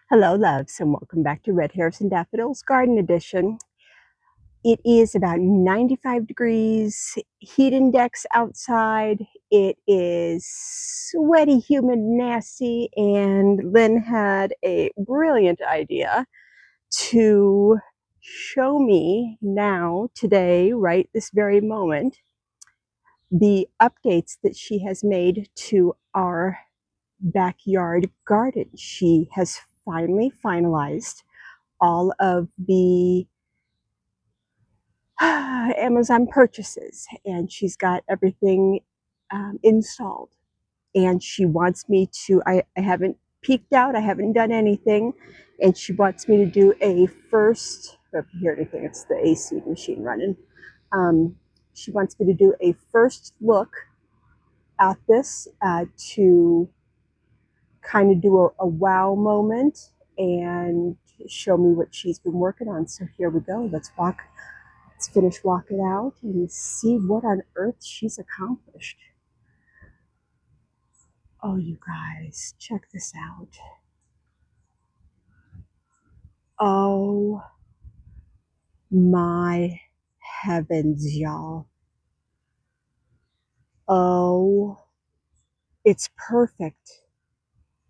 Hello, loves, and welcome back to Red Hairs and Daffodils Garden Edition. It is about 95 degrees, heat index outside. It is sweaty, humid, nasty, and Lynn had a brilliant idea to show me now, today, right this very moment, the updates that she has made to our backyard garden. She has finally finalized all of the Amazon purchases, and she's got everything installed. And she wants me to, I haven't peeked out, I haven't done anything, and she wants me to do a first, if you hear anything, it's the AC machine running. She wants me to do a first look at this to kind of do a wow moment and show me what she's been working on. So here we go. Let's finish walking out and see what on earth she's accomplished. Oh, you guys, check this out. Oh my heavens, y'all. Oh, it's perfect.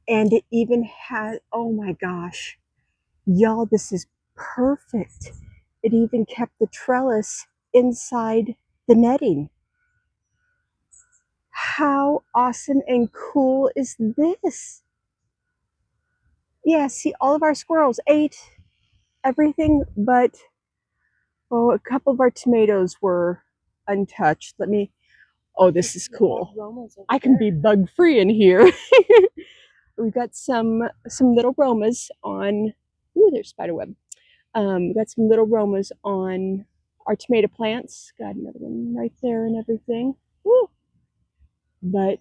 And it even has, oh my gosh, y'all, this is perfect. It even kept the trellis inside the netting. How awesome and cool is this? Yeah, see, all of our squirrels ate everything but, oh, a couple of our tomatoes were untouched. Oh, this is cool. I can be bug free in here. We've got some little Romas on, ooh, there's spiderweb. We've got some little Romas on our tomato plants. Got another one right there and everything. Woo. But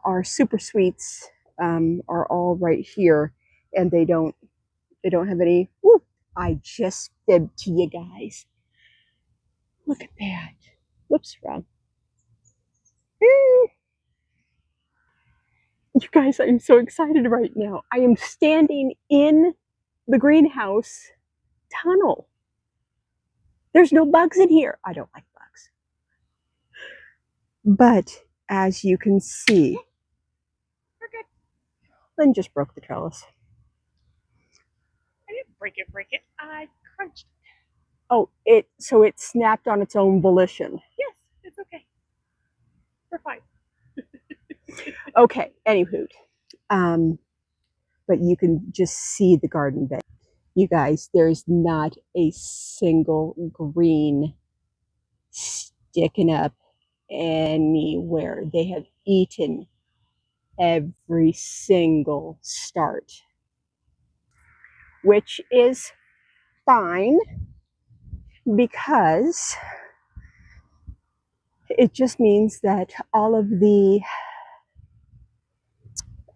our super sweets are all right here, and they don't have any. Woo, I just fibbed to you guys. Look at that. Whoops, wrong. You guys, I'm so excited right now. I am standing in the greenhouse tunnel. There's no bugs in here. I don't like bugs. But as you can see, Lynn just broke the trellis. I didn't break it. I crunched it. Oh, so it snapped on its own volition. Yes, it's okay. We're fine. Okay, anywho. But you can just see the garden bed. You guys, there's not a single green sticking up anywhere. They have eaten every single start, which is fine because it just means that all of the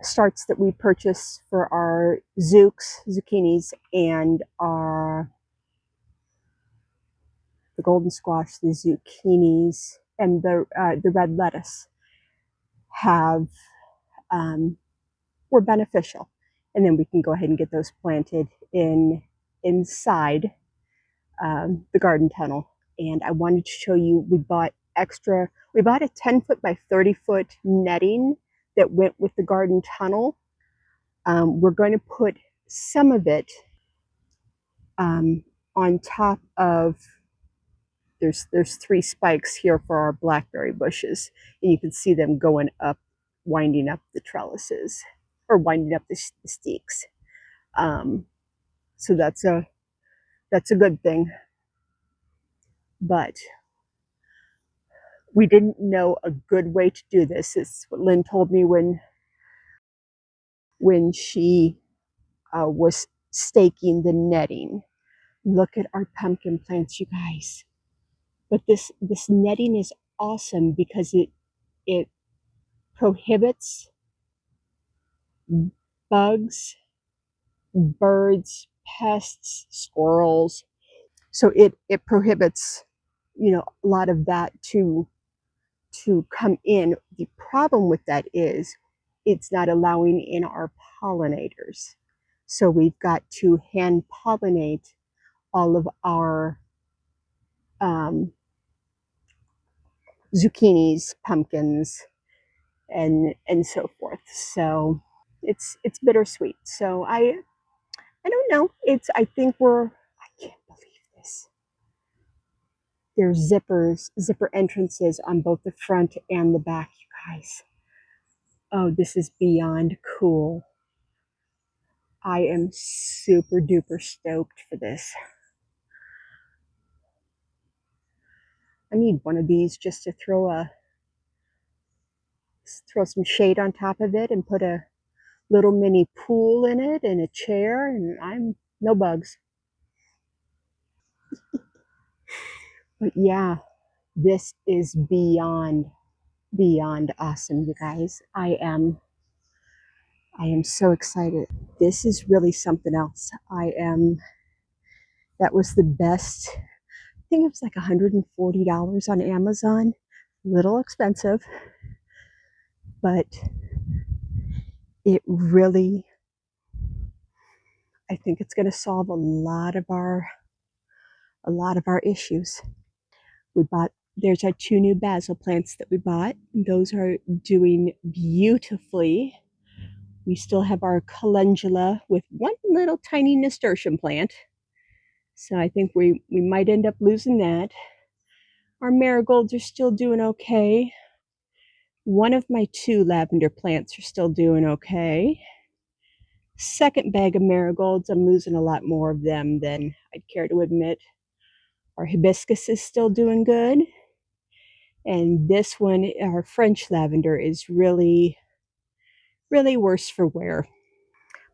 starts that we purchase for our zucchinis, and the golden squash, the zucchinis, and the red lettuce were beneficial, and then we can go ahead and get those planted inside the garden tunnel. And I wanted to show you, we bought a 10-foot by 30-foot netting that went with the garden tunnel. We're going to put some of it on top of, there's 3 spikes here for our blackberry bushes, and you can see them going up, winding up the trellises, or winding up the stakes. So that's a good thing. But we didn't know a good way to do this. It's what Lynn told me when she was staking the netting. Look at our pumpkin plants, you guys. But this netting is awesome because it prohibits bugs, birds, pests, squirrels. So it prohibits, a lot of that to come in. The problem with that is it's not allowing in our pollinators. So we've got to hand pollinate all of our zucchinis, pumpkins, and so forth. So it's bittersweet. So I don't know. I think I can't believe this. There's zipper entrances on both the front and the back, you guys. Oh, this is beyond cool. I am super duper stoked for this. I need one of these just to throw some shade on top of it and put a little mini pool in it and a chair, and I'm no bugs. But yeah, this is beyond awesome, you guys. I am so excited. This is really something else. That was the best. I think it was like $140 on Amazon. A little expensive, but it really, I think it's going to solve a lot of our issues. There's our 2 new basil plants that we bought. Those are doing beautifully. We still have our calendula with one little tiny nasturtium plant. So I think we might end up losing that. Our marigolds are still doing okay. One of my 2 lavender plants are still doing okay. Second bag of marigolds, I'm losing a lot more of them than I'd care to admit. Our hibiscus is still doing good. And this one, our French lavender, is really, really worse for wear.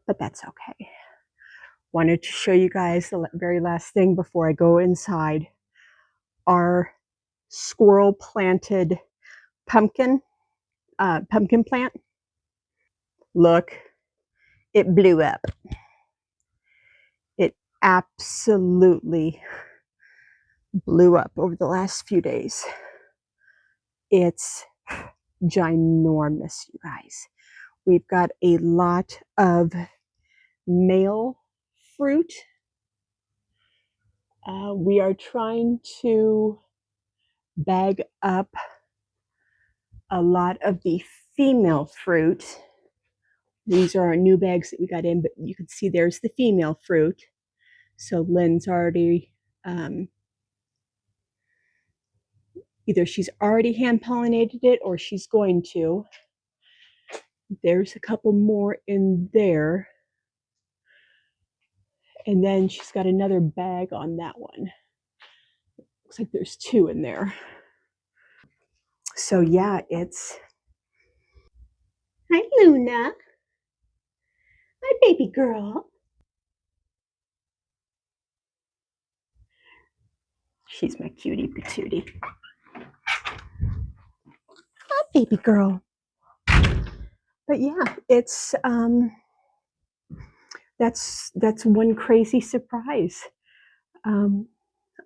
But that's okay. Wanted to show you guys the very last thing before I go inside. Our squirrel planted pumpkin plant. Look, it blew up. It absolutely blew up over the last few days. It's ginormous, you guys. We've got a lot of male fruit. We are trying to bag up a lot of the female fruit. These are our new bags that we got in, but you can see there's the female fruit. So Lynn's already, either she's already hand pollinated it or she's going to. There's a couple more in there. And then she's got another bag on that one. Looks like there's 2 in there. So yeah, it's... Hi, Luna. Hi, baby girl. She's my cutie patootie. Hi, baby girl. But yeah, it's that's one crazy surprise. I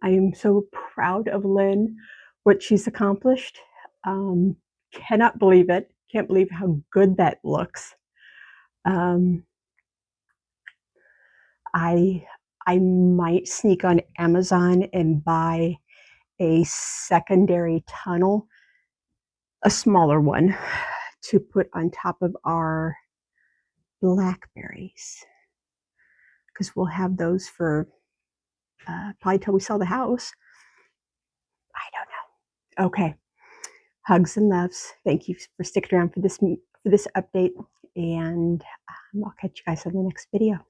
am so proud of Lynn, what she's accomplished. Cannot believe it. Can't believe how good that looks. I might sneak on Amazon and buy a secondary tunnel, a smaller one, to put on top of our blackberries, because we'll have those for probably till we sell the house. I don't know. Okay. Hugs and loves. Thank you for sticking around for this update, and I'll catch you guys on the next video.